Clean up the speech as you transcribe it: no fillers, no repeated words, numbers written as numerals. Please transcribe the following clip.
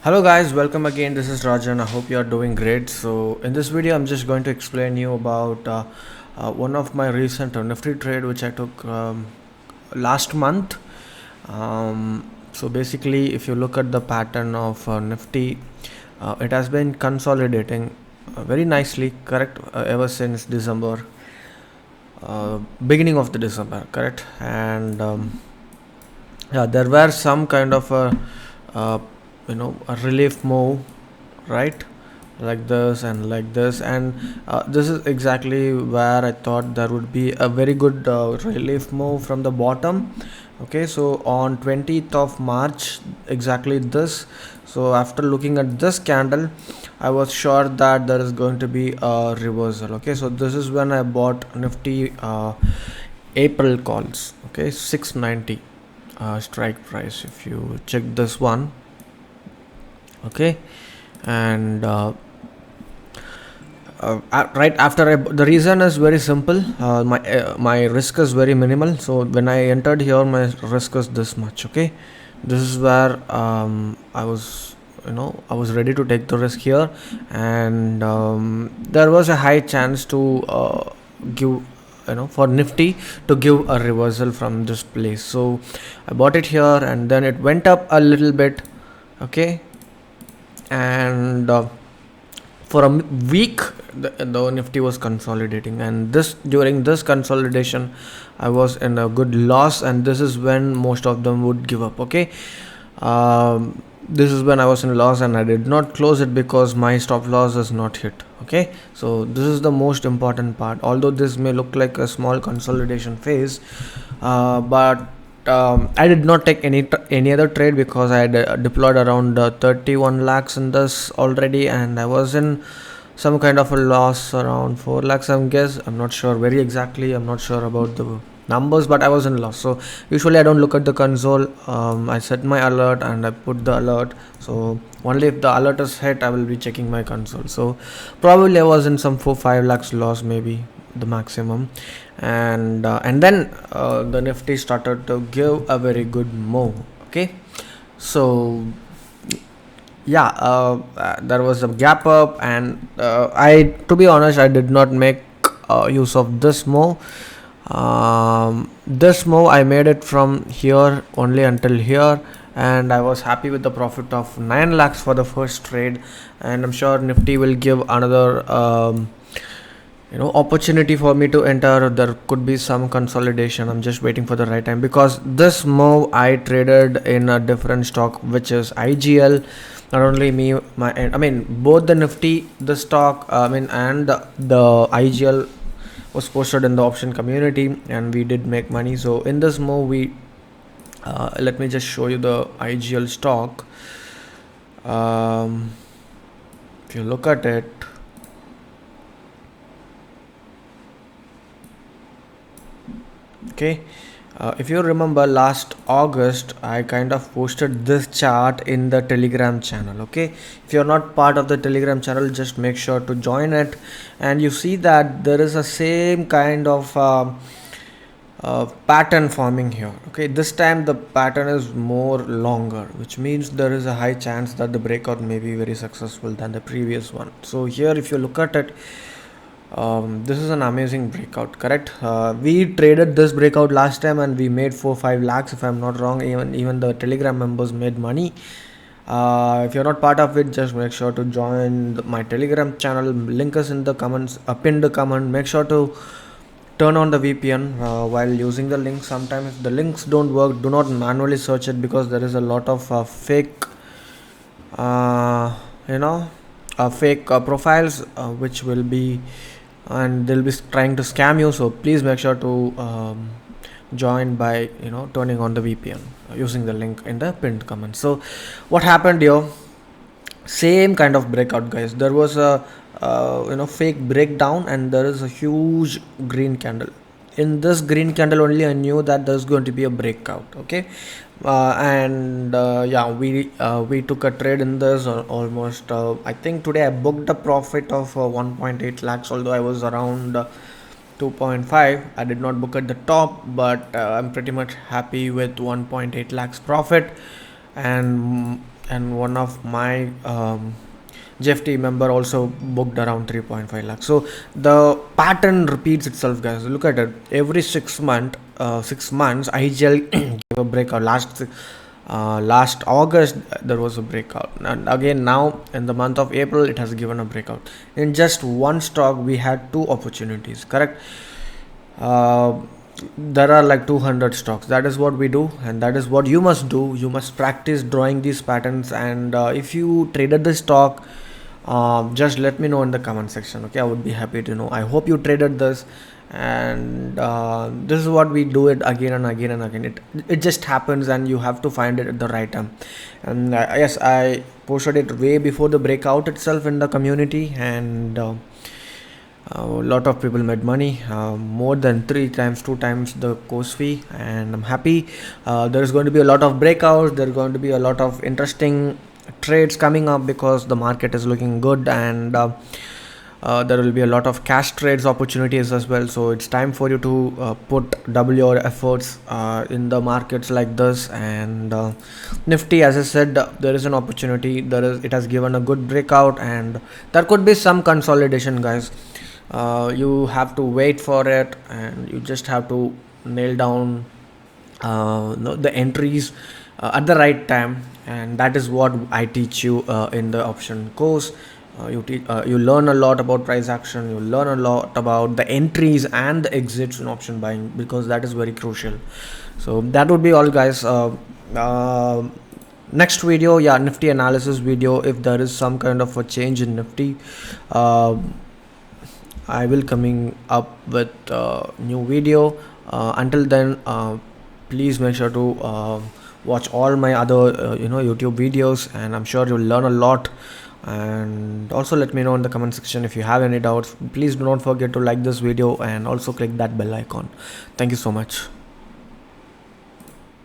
Hello guys, welcome again. This is Rajan. I hope you are doing great. So in this video I'm just going to explain you about one of my recent Nifty trade which I took last month. So basically if you look at the pattern of Nifty, it has been consolidating very nicely, correct, ever since December, beginning of the December, correct. And yeah, there were some kind of uh, a relief move, right, like this and like this, and this is exactly where I thought there would be a very good relief move from the bottom. Okay, so on 20th of March, exactly this. So after looking at this candle, I was sure that there is going to be a reversal. Okay, so this is when I bought Nifty April calls. Okay, 690 strike price if you check this one. Okay, and right after the reason is very simple. My risk is very minimal, so when I entered here my risk is this much. Okay, this is where I was ready to take the risk here, and there was a high chance to give for Nifty to give a reversal from this place. So I bought it here and then it went up a little bit. Okay, and for a week the Nifty was consolidating, and during this consolidation I was in a good loss, and this is when most of them would give up. Okay, this is when I was in loss and I did not close it because my stop loss is not hit. Okay, so this is the most important part. Although this may look like a small consolidation phase, but I did not take any other trade because I had deployed around 31 lakhs in this already, and I was in some kind of a loss around 4 lakhs. I'm not sure very exactly. I'm not sure about the numbers, but I was in loss. So usually I don't look at the console. I set my alert and I put the alert. So only if the alert is hit, I will be checking my console. So probably I was in some 4-5 lakhs loss, maybe the maximum, and then the Nifty started to give a very good move. Okay, so yeah, there was a gap up, and to be honest, I did not make use of this move. This move I made it from here only until here, and I was happy with the profit of 9 lakhs for the first trade, and I'm sure Nifty will give another opportunity for me to enter. There could be some consolidation. I'm just waiting for the right time, because this move I traded in a different stock, which is IGL. Not only me, both the Nifty, the stock, and the IGL was posted in the option community, and we did make money. So in this move, we let me just show you the IGL stock. If you look at it, okay, if you remember last August I kind of posted this chart in the Telegram channel. Okay, if you're not part of the Telegram channel, just make sure to join it, and you see that there is a same kind of pattern forming here. Okay, this time the pattern is more longer, which means there is a high chance that the breakout may be very successful than the previous one. So here if you look at it, this is an amazing breakout, correct. We traded this breakout last time and we made 4-5 lakhs if I'm not wrong. Even the Telegram members made money. If you're not part of it, just make sure to join my Telegram channel. Link is in the comments, pinned comment. Make sure to turn on the VPN while using the link. Sometimes if the links don't work, do not manually search it, because there is a lot of fake fake profiles which will be, and they'll be trying to scam you. So please make sure to join by turning on the VPN using the link in the pinned comment. So what happened here, same kind of breakout, guys. There was a fake breakdown, and there is a huge green candle. In this green candle only I knew that there's going to be a breakout. Okay, we took a trade in this almost I think today I booked a profit of 1.8 lakhs, although I was around 2.5. I did not book at the top, but I'm pretty much happy with 1.8 lakhs profit. And and one of my GFT member also booked around 3.5 lakhs. So the pattern repeats itself, guys. Look at it. Every 6 months, IGL gave a breakout. Last August there was a breakout, and again now in the month of April it has given a breakout. In just one stock we had two opportunities, correct? There are like 200 stocks. That is what we do, and that is what you must do. You must practice drawing these patterns, and if you traded the stock, just let me know in the comment section. Okay, I would be happy to know. I hope you traded this, and this is what we do it again and again and again. It just happens, and you have to find it at the right time. And yes, I posted it way before the breakout itself in the community, and a lot of people made money, more than 2 times the course fee, and I'm happy. There is going to be a lot of breakouts. There are going to be a lot of interesting trades coming up because the market is looking good, and there will be a lot of cash trades opportunities as well. So it's time for you to put double your efforts in the markets like this. And Nifty, as I said, there is an opportunity. It has given a good breakout, and there could be some consolidation, guys. You have to wait for it, and you just have to nail down the entries at the right time, and that is what I teach you in the option course. You learn a lot about price action. You learn a lot about the entries and the exits in option buying, because that is very crucial. So that would be all, guys. Next video, yeah, Nifty analysis video. If there is some kind of a change in Nifty, I will coming up with new video. Until then, please make sure to watch all my other YouTube videos, and I'm sure you'll learn a lot. And also let me know in the comment section if you have any doubts. Please do not forget to like this video and also click that bell icon. Thank you so much.